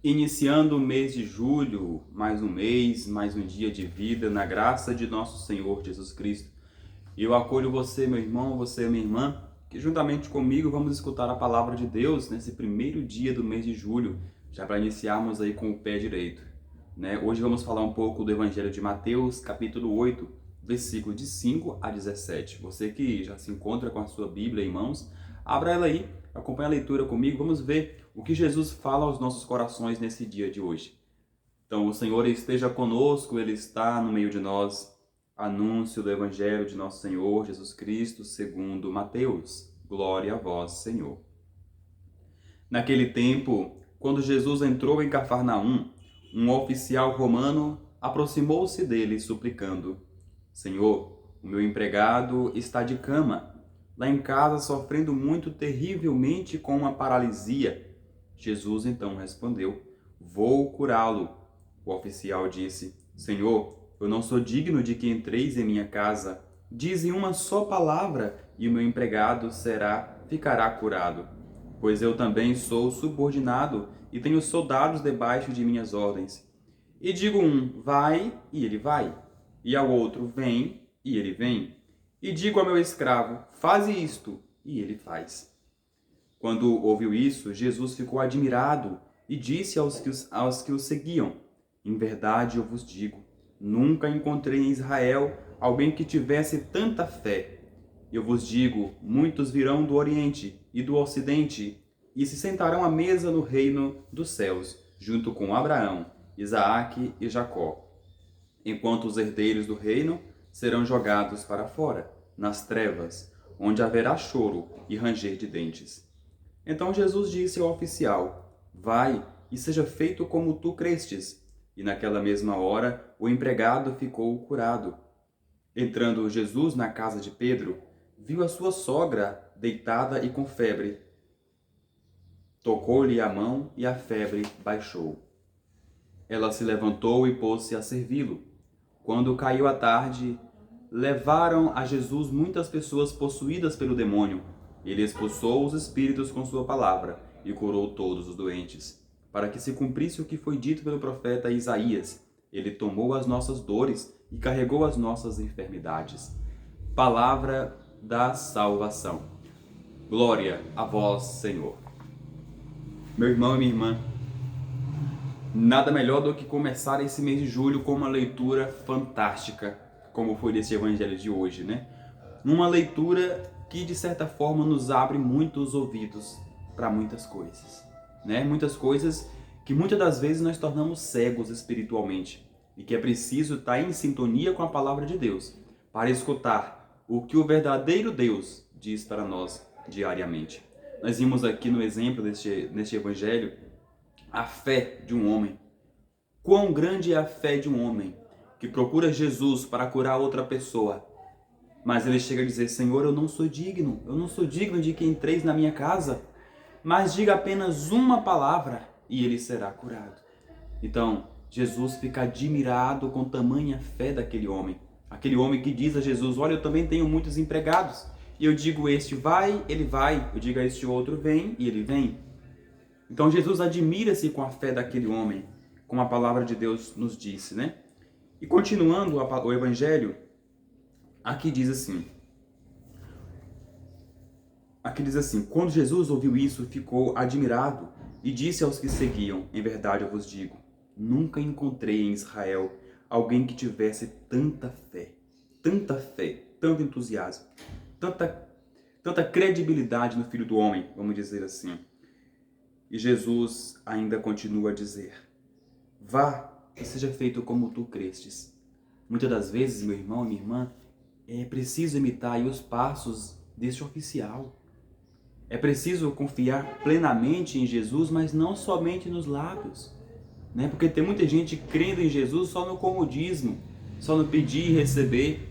Iniciando o mês de julho, mais um mês, mais um dia de vida, na graça de nosso Senhor Jesus Cristo. Eu acolho você, meu irmão, você, minha irmã, que juntamente comigo vamos escutar a palavra de Deus nesse primeiro dia do mês de julho, já para iniciarmos aí com o pé direito. Hoje vamos falar um pouco do Evangelho de Mateus, capítulo 8, versículo de 5 a 17. Você que já se encontra com a sua Bíblia em mãos, abra ela aí, acompanhe a leitura comigo, vamos ver o que Jesus fala aos nossos corações nesse dia de hoje. Então, o Senhor esteja conosco, Ele está no meio de nós. Anúncio do Evangelho de nosso Senhor Jesus Cristo, segundo Mateus. Glória a vós, Senhor. Naquele tempo, quando Jesus entrou em Cafarnaum, um oficial romano aproximou-se dele, suplicando: Senhor, o meu empregado está de cama, lá em casa sofrendo muito terrivelmente com uma paralisia. Jesus então respondeu: Vou curá-lo. O oficial disse: Senhor, eu não sou digno de que entreis em minha casa. Dize uma só palavra e o meu empregado ficará curado. Pois eu também sou subordinado e tenho soldados debaixo de minhas ordens. E digo um: vai, e ele vai. E ao outro: vem, e ele vem. E digo ao meu escravo: faze isto, e ele faz. Quando ouviu isso, Jesus ficou admirado e disse aos que o seguiam: Em verdade eu vos digo, nunca encontrei em Israel alguém que tivesse tanta fé. Eu vos digo, muitos virão do Oriente e do Ocidente e se sentarão à mesa no reino dos céus, junto com Abraão, Isaque e Jacó, enquanto os herdeiros do reino serão jogados para fora, nas trevas, onde haverá choro e ranger de dentes. Então Jesus disse ao oficial: Vai e seja feito como tu crestes. E naquela mesma hora o empregado ficou curado. Entrando Jesus na casa de Pedro, viu a sua sogra deitada e com febre. Tocou-lhe a mão e a febre baixou. Ela se levantou e pôs-se a servi-lo. Quando caiu a tarde, levaram a Jesus muitas pessoas possuídas pelo demônio. Ele expulsou os espíritos com sua palavra e curou todos os doentes, para que se cumprisse o que foi dito pelo profeta Isaías: Ele tomou as nossas dores e carregou as nossas enfermidades. Palavra da salvação. Glória a vós, Senhor. Meu irmão e minha irmã, nada melhor do que começar esse mês de julho com uma leitura fantástica, como foi desse evangelho de hoje, Uma leitura que, de certa forma, nos abre muitos ouvidos para muitas coisas, Muitas coisas que muitas das vezes nós tornamos cegos espiritualmente e que é preciso estar em sintonia com a palavra de Deus para escutar o que o verdadeiro Deus diz para nós diariamente. Nós vimos aqui no exemplo neste evangelho a fé de um homem. Quão grande é a fé de um homem que procura Jesus para curar outra pessoa, mas ele chega a dizer: Senhor, eu não sou digno de que entreis na minha casa, mas diga apenas uma palavra e ele será curado. Então, Jesus fica admirado com tamanha fé daquele homem. Aquele homem que diz a Jesus: olha, eu também tenho muitos empregados. E eu digo este vai, ele vai. Eu digo a este outro vem, e ele vem. Então Jesus admira-se com a fé daquele homem, como a palavra de Deus nos disse, E continuando o evangelho, aqui diz assim, quando Jesus ouviu isso, ficou admirado e disse aos que seguiam: Em verdade eu vos digo, nunca encontrei em Israel alguém que tivesse tanta fé, tanto entusiasmo, tanta credibilidade no Filho do Homem, vamos dizer assim. E Jesus ainda continua a dizer: Vá e seja feito como tu crestes. Muitas das vezes, meu irmão e minha irmã, é preciso imitar aí os passos deste oficial. É preciso confiar plenamente em Jesus, mas não somente nos lábios, Porque tem muita gente crendo em Jesus só no comodismo, só no pedir e receber.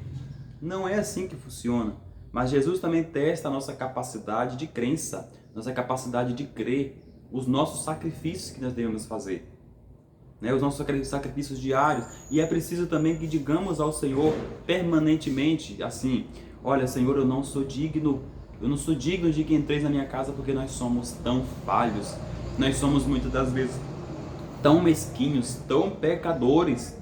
Não é assim que funciona. Mas Jesus também testa a nossa capacidade de crença, nossa capacidade de crer, os nossos sacrifícios que nós devemos fazer, os nossos sacrifícios diários. E é preciso também que digamos ao Senhor permanentemente assim: olha, Senhor, eu não sou digno de que entreis na minha casa, porque nós somos tão falhos, nós somos muitas das vezes tão mesquinhos, tão pecadores,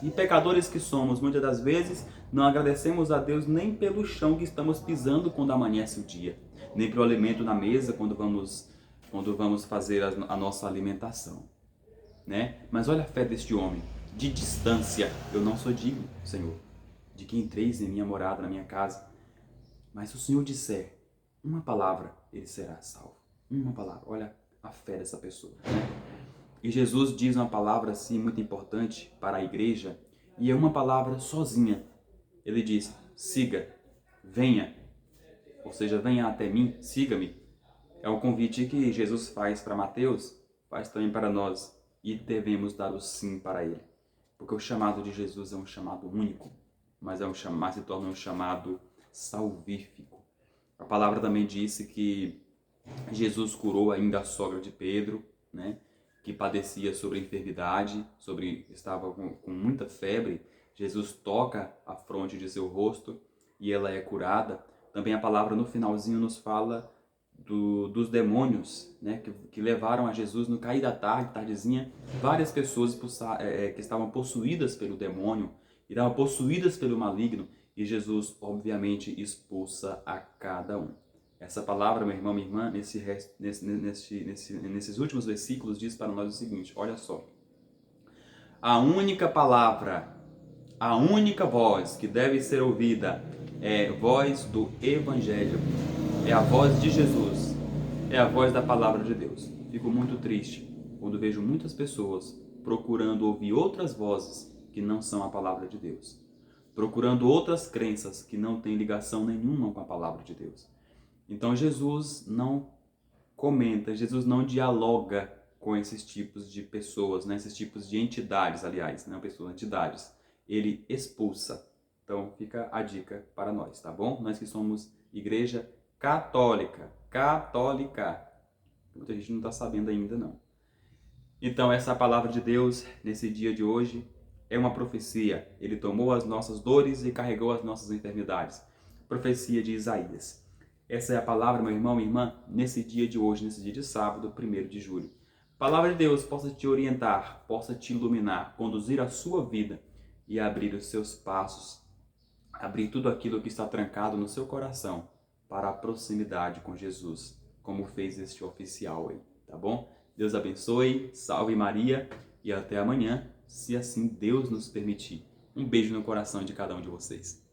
e pecadores que somos, muitas das vezes não agradecemos a Deus nem pelo chão que estamos pisando quando amanhece o dia, nem pelo alimento na mesa quando vamos fazer a nossa alimentação, né? Mas olha a fé deste homem, de distância: eu não sou digno, Senhor, de que entreis em minha morada, na minha casa, mas se o Senhor disser uma palavra, ele será salvo. Uma palavra, olha a fé dessa pessoa, né? E Jesus diz uma palavra assim muito importante para a igreja, e é uma palavra sozinha. Ele diz: siga, venha, ou seja, venha até mim, siga-me. É um convite que Jesus faz para Mateus, faz também para nós, e devemos dar o sim para ele. Porque o chamado de Jesus é um chamado único, mas se torna um chamado salvífico. A palavra também disse que Jesus curou ainda a sogra de Pedro, né, que padecia sobre enfermidade, estava com muita febre. Jesus toca a fronte de seu rosto e ela é curada. Também a palavra no finalzinho nos fala dos demônios, né, que levaram a Jesus no cair da tarde, tardezinha, várias pessoas que estavam possuídas pelo demônio, estavam possuídas pelo maligno, e Jesus obviamente expulsa a cada um. Essa palavra, meu irmão, minha irmã, nesses últimos versículos diz para nós o seguinte: olha só, a única palavra, a única voz que deve ser ouvida é a voz do Evangelho, é a voz de Jesus, é a voz da palavra de Deus. Fico muito triste quando vejo muitas pessoas procurando ouvir outras vozes que não são a palavra de Deus, procurando outras crenças que não têm ligação nenhuma com a palavra de Deus. Então Jesus não comenta, Jesus não dialoga com esses tipos de pessoas, né? Esses tipos de entidades, aliás, não pessoas, entidades. Ele expulsa. Então fica a dica para nós, tá bom? Nós que somos igreja católica. Muita gente não está sabendo ainda, não. Então essa palavra de Deus, nesse dia de hoje, é uma profecia. Ele tomou as nossas dores e carregou as nossas enfermidades. Profecia de Isaías. Essa é a palavra, meu irmão, minha irmã, nesse dia de hoje, nesse dia de sábado, 1º de julho. A palavra de Deus possa te orientar, possa te iluminar, conduzir a sua vida e abrir os seus passos, abrir tudo aquilo que está trancado no seu coração para a proximidade com Jesus, como fez este oficial aí, tá bom? Deus abençoe, salve Maria e até amanhã, se assim Deus nos permitir. Um beijo no coração de cada um de vocês.